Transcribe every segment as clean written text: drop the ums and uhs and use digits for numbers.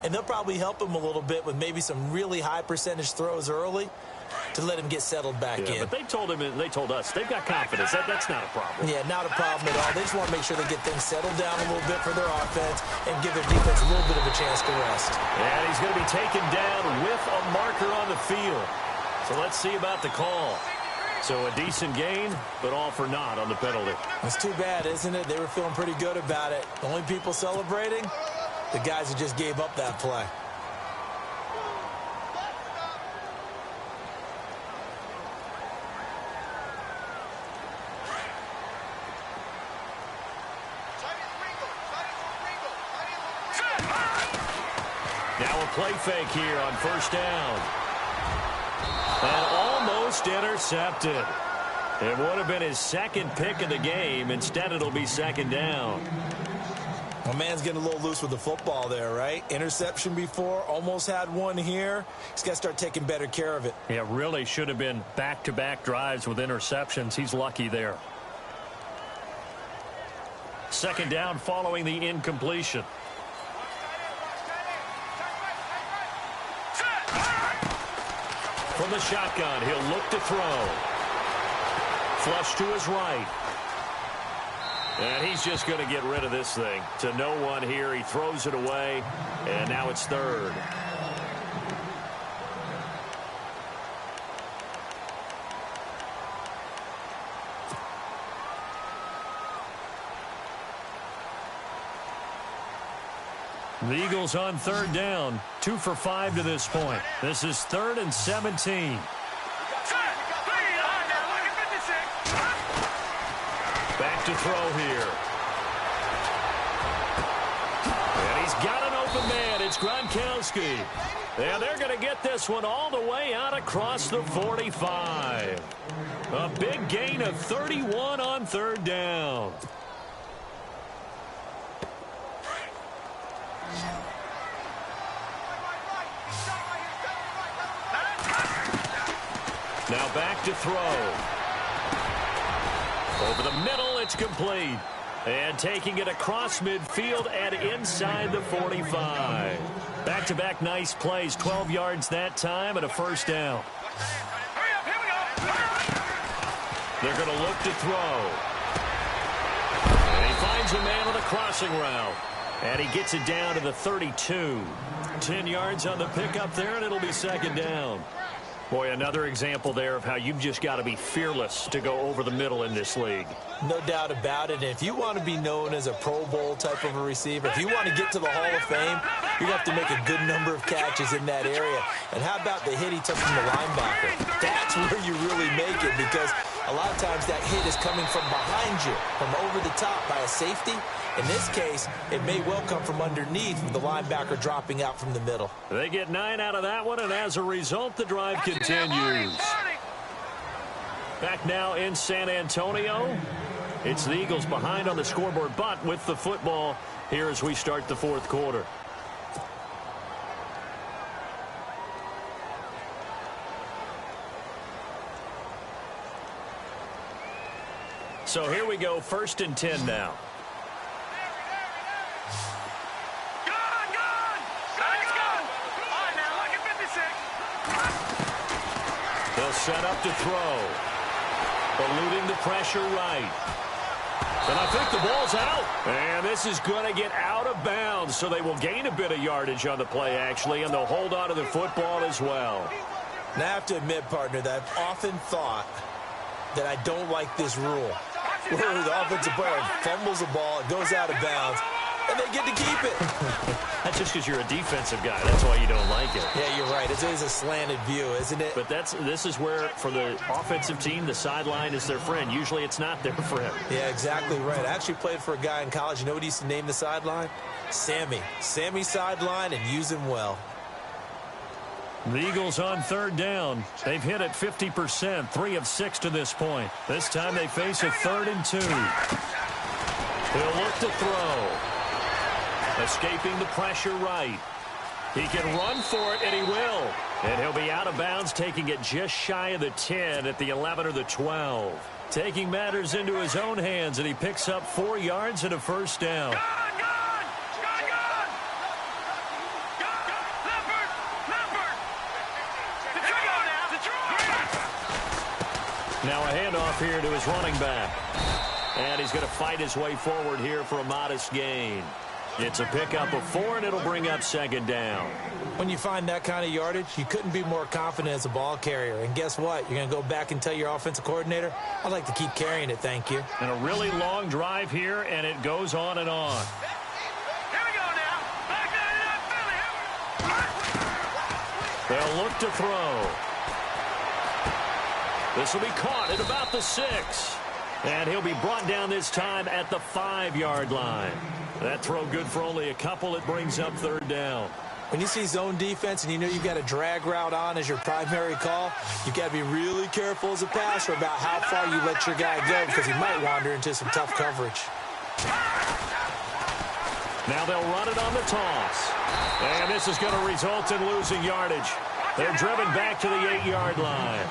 and they'll probably help him a little bit with maybe some really high percentage throws early to let him get settled back in. But they told us they've got confidence. That's not a problem. Yeah, not a problem at all. They just want to make sure they get things settled down a little bit for their offense and give their defense a little bit of a chance to rest. And he's going to be taken down with a marker on the field. So let's see about the call. So a decent gain, but all for naught on the penalty. It's too bad, isn't it? They were feeling pretty good about it. The only people celebrating, the guys who just gave up that play. Now a play fake here on first down. And almost intercepted. It would have been his second pick of the game. Instead, it'll be second down. My man's getting a little loose with the football there, right? Interception before, almost had one here. He's got to start taking better care of it. Yeah, really should have been back-to-back drives with interceptions. He's lucky there. Second down following the incompletion. From the shotgun, he'll look to throw. Flush to his right. And he's just going to get rid of this thing. To no one here. He throws it away. And now it's third. The Eagles on third down. 2 for 5 to this point. This is 3rd and 17. Back to throw here. And he's got an open man. It's Gronkowski. And they're going to get this one all the way out across the 45. A big gain of 31 on third down. Now back to throw. Over the middle, it's complete. And taking it across midfield and inside the 45. Back-to-back nice plays. 12 yards that time and a first down. They're going to look to throw. And he finds a man on the crossing route. And he gets it down to the 32. 10 yards on the pickup there, and it'll be second down. Boy, another example there of how you've just got to be fearless to go over the middle in this league. No doubt about it. And if you want to be known as a Pro Bowl type of a receiver, if you want to get to the Hall of Fame, you have to make a good number of catches in that area. And how about the hit he took from the linebacker? That's where you really make it, because a lot of times that hit is coming from behind you, from over the top by a safety. In this case, it may well come from underneath with the linebacker dropping out from the middle. They get 9 out of that one, and as a result, the drive continues. Back now in San Antonio. It's the Eagles behind on the scoreboard, but with the football here as we start the fourth quarter. So here we go, 1st and 10 now. They'll set up to throw. Eluding the pressure right. And I think the ball's out. And this is going to get out of bounds, so they will gain a bit of yardage on the play, actually, and they'll hold on to the football as well. Now, I have to admit, partner, that I've often thought that I don't like this rule, where the offensive player fumbles the ball, it goes out of bounds, and they get to keep it. That's just because you're a defensive guy. That's why you don't like it. Yeah, you're right. It's always a slanted view, isn't it? But this is where, for the offensive team, the sideline is their friend. Usually it's not their friend. Yeah, exactly right. I actually played for a guy in college. You know what he used to name the sideline? Sammy. Sammy sideline, and use him well. The Eagles on third down. They've hit it 50%, 3 of 6 to this point. This time they face a 3rd and 2. He'll look to throw. Escaping the pressure right. He can run for it, and he will. And he'll be out of bounds, taking it just shy of the 10 at the 11 or the 12. Taking matters into his own hands, and he picks up 4 yards and a first down. Now a handoff here to his running back. And he's going to fight his way forward here for a modest gain. It's a pickup of 4, and it'll bring up second down. When you find that kind of yardage, you couldn't be more confident as a ball carrier. And guess what? You're going to go back and tell your offensive coordinator, I'd like to keep carrying it, thank you. And a really long drive here, and it goes on and on. Here we go now. Back to They'll look to throw. This will be caught at about the 6. And he'll be brought down this time at the 5-yard line. That throw good for only a couple. It brings up third down. When you see zone defense and you know you've got a drag route on as your primary call, you've got to be really careful as a passer about how far you let your guy go because he might wander into some tough coverage. Now they'll run it on the toss. And this is going to result in losing yardage. They're driven back to the 8-yard line.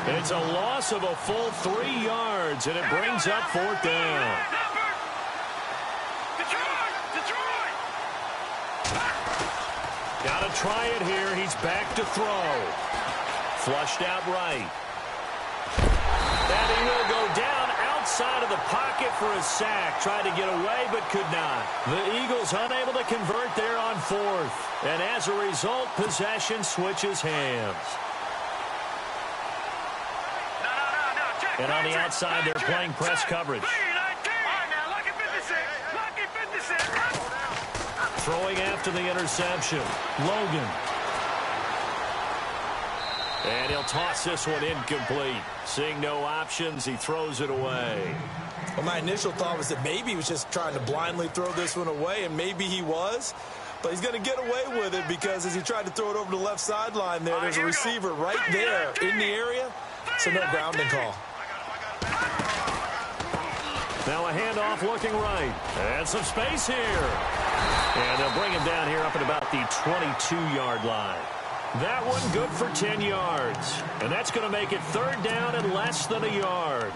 It's a loss of a full 3 yards, and it brings up fourth down. Got to try it here. He's back to throw. Flushed out right. And he will go down outside of the pocket for a sack. Tried to get away, but could not. The Eagles unable to convert there on 4th. And as a result, possession switches hands. And on the outside, they're playing press coverage. Throwing after the interception. Logan. And he'll toss this one incomplete. Seeing no options, he throws it away. Well, my initial thought was that maybe he was just trying to blindly throw this one away, and maybe he was. But he's going to get away with it because as he tried to throw it over the left sideline there's a receiver right there in the area, so no grounding call. Now a handoff looking right. And some space here. And they'll bring him down here up at about the 22-yard line. That one good for 10 yards. And that's going to make it third down and less than a yard.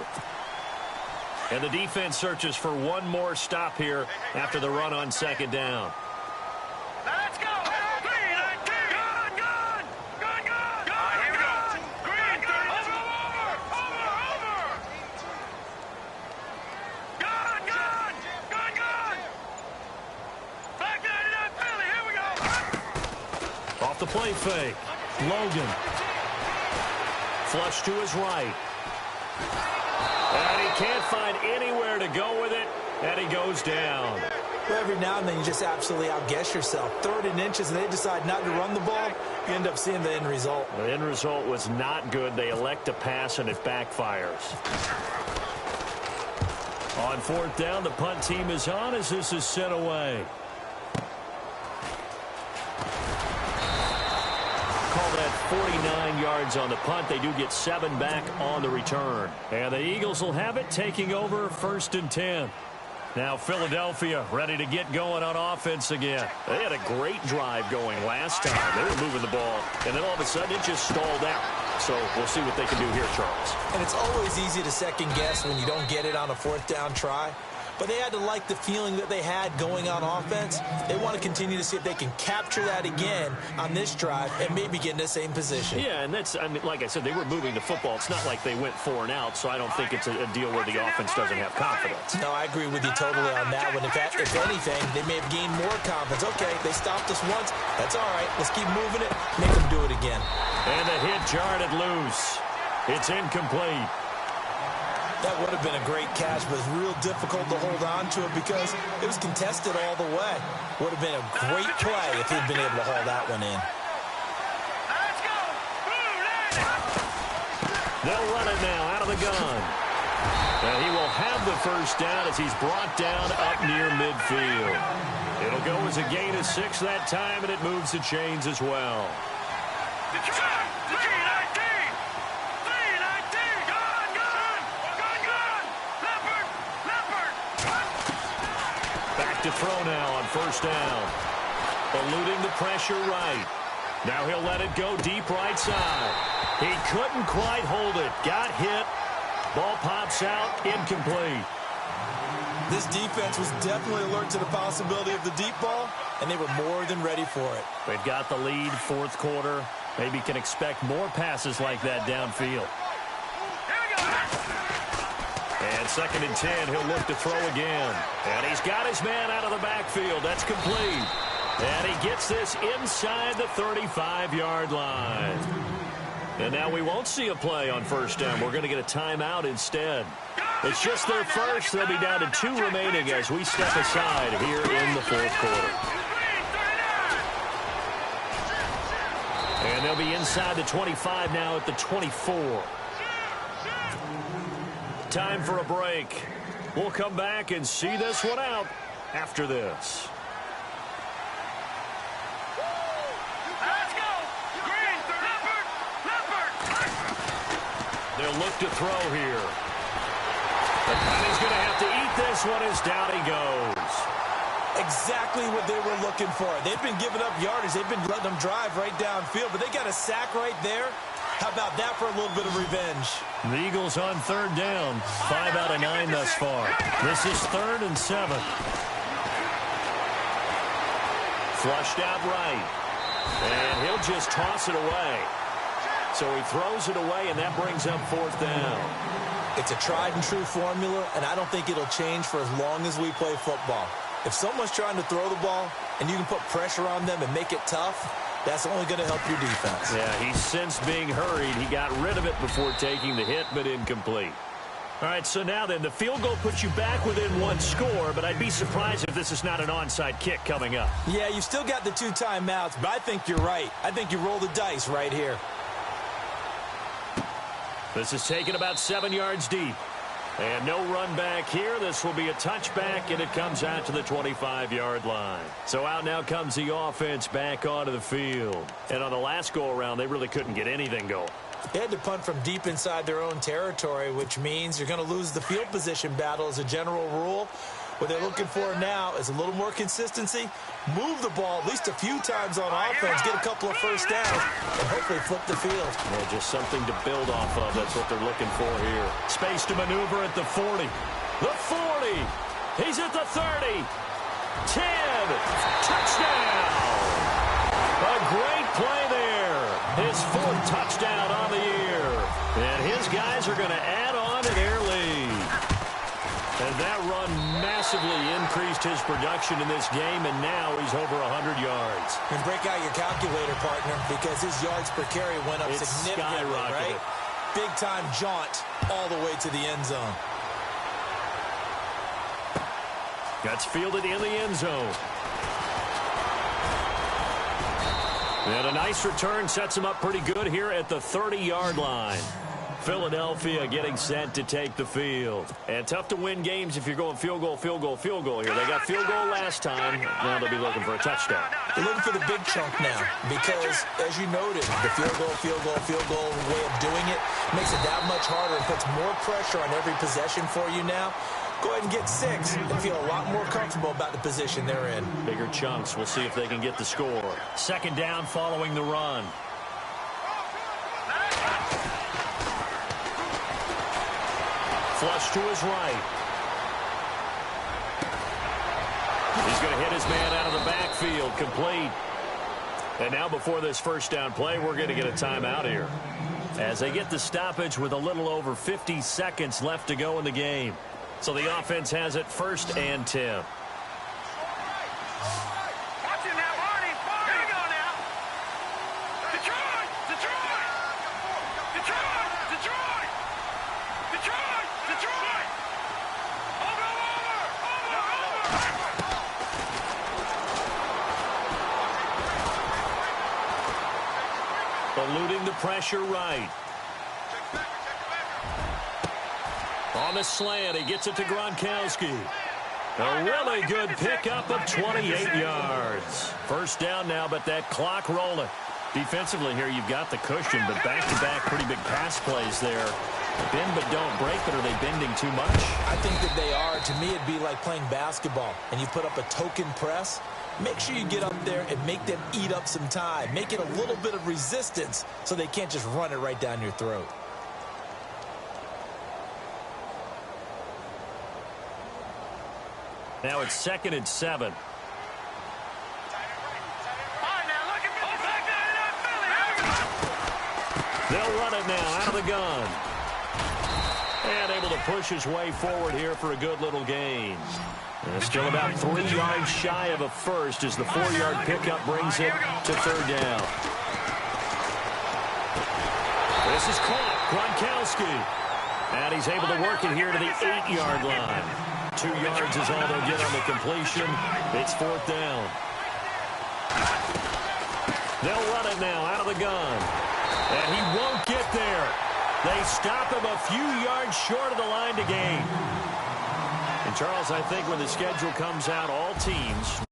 And the defense searches for one more stop here after the run on second down. Let's go. Off the play fake. Logan. Flush to his right. And he can't find anywhere to go with it. And he goes down. Well, every now and then you just absolutely outguess yourself. 3rd and inches and they decide not to run the ball. You end up seeing the end result. The end result was not good. They elect to pass and it backfires. On 4th down, the punt team is on as this is sent away. Call that 49 yards on the punt. They do get 7 back on the return. And the Eagles will have it, taking over 1st and 10. Now Philadelphia ready to get going on offense again. They had a great drive going last time. They were moving the ball, and then all of a sudden it just stalled out. So we'll see what they can do here, Charles. And it's always easy to second guess when you don't get it on a 4th down try. But they had to like the feeling that they had going on offense. They want to continue to see if they can capture that again on this drive and maybe get in the same position. Yeah, and that's, I mean, like I said, they were moving the football. It's not like they went 4 and out, so I don't think it's a deal where the offense doesn't have confidence. No, I agree with you totally on that one. If anything, they may have gained more confidence. Okay, they stopped us once. That's all right. Let's keep moving it. Make them do it again. And the hit jarred it loose. It's incomplete. That would have been a great catch, but it's real difficult to hold on to it because it was contested all the way. Would have been a great play if he'd been able to haul that one in. Let's go. They'll run it now out of the gun. And he will have the first down as he's brought down up near midfield. It'll go as a gain of 6 that time, and it moves the chains as well. Back to throw now on 1st down. Eluding the pressure right. Now he'll let it go deep right side. He couldn't quite hold it. Got hit. Ball pops out. Incomplete. This defense was definitely alert to the possibility of the deep ball, and they were more than ready for it. They've got the lead, 4th quarter. Maybe can expect more passes like that downfield. Here we go. And 2nd and 10, he'll look to throw again. And he's got his man out of the backfield. That's complete. And he gets this inside the 35-yard line. And now we won't see a play on 1st down. We're going to get a timeout instead. It's just their first. They'll be down to 2 remaining as we step aside here in the 4th quarter. And they'll be inside the 25 now at the 24. Time for a break. We'll come back and see this one out after this. Let's go. Green, Leopard. They'll look to throw here. But he's going to have to eat this one as down he goes. Exactly what they were looking for. They've been giving up yardage. They've been letting them drive right downfield, but they got a sack right there. How about that for a little bit of revenge? The Eagles on 3rd down. 5 out of 9 thus far. This is 3rd and 7. Flushed out right. And he'll just toss it away. So he throws it away, and that brings up 4th down. It's a tried and true formula, and I don't think it'll change for as long as we play football. If someone's trying to throw the ball and you can put pressure on them and make it tough, that's only going to help your defense. Yeah, he's since being hurried. He got rid of it before taking the hit, but incomplete. All right, so now then, the field goal puts you back within 1 score, but I'd be surprised if this is not an onside kick coming up. Yeah, you still got the 2 timeouts, but I think you're right. I think you roll the dice right here. This is taken about 7 yards deep. And no run back here. This will be a touchback, and it comes out to the 25-yard line. So out now comes the offense back onto the field. And on the last go-around, they really couldn't get anything going. They had to punt from deep inside their own territory, which means you're going to lose the field position battle as a general rule. What they're looking for now is a little more consistency, move the ball at least a few times on offense, get a couple of first downs, and hopefully flip the field. Yeah, just something to build off of. That's what they're looking for here. Space to maneuver at the 40. The 40. He's at the 30. 10. Touchdown. A great play there. His 4th touchdown on the year. And his guys are going to add on to their lead. And that run massively increased his production in this game, and now he's over 100 yards. And break out your calculator, partner, because his yards per carry went up significantly, right? Big-time jaunt all the way to the end zone. That's fielded in the end zone. And a nice return sets him up pretty good here at the 30-yard line. Philadelphia getting set to take the field. And tough to win games if you're going field goal, field goal, field goal here. They got field goal last time. Now they'll be looking for a touchdown. They're looking for the big chunk now because, as you noted, the field goal way of doing it makes it that much harder and puts more pressure on every possession for you now. Go ahead and get 6 and feel a lot more comfortable about the position they're in. Bigger chunks. We'll see if they can get the score. 2nd down following the run. Flush to his right. He's going to hit his man out of the backfield. Complete. And now before this 1st down play, we're going to get a timeout here. As they get the stoppage with a little over 50 seconds left to go in the game. So the offense has it 1st and 10. Watch it now, Barney. Here we go now. Detroit! Detroit! Detroit! Detroit! Detroit! Detroit! Over! Eluding the pressure right. On the slant, he gets it to Gronkowski. A really good pickup of 28 yards. 1st down now, but that clock rolling. Defensively here, you've got the cushion, but back-to-back pretty big pass plays there. Bend but don't break, but are they bending too much? I think that they are. To me, it'd be like playing basketball, and you put up a token press. Make sure you get up there and make them eat up some time. Make it a little bit of resistance so they can't just run it right down your throat. Now it's 2nd and 7. They'll run it now out of the gun. And able to push his way forward here for a good little gain. And still about 3 yards shy of a first as the 4-yard pickup brings it to third down. This is caught. Gronkowski. And he's able to work it here to the 8-yard line. 2 yards is all they'll get on the completion. It's fourth down. They'll run it now out of the gun. And he won't get there. They stop him a few yards short of the line to gain. And, Charles, I think when the schedule comes out, all teams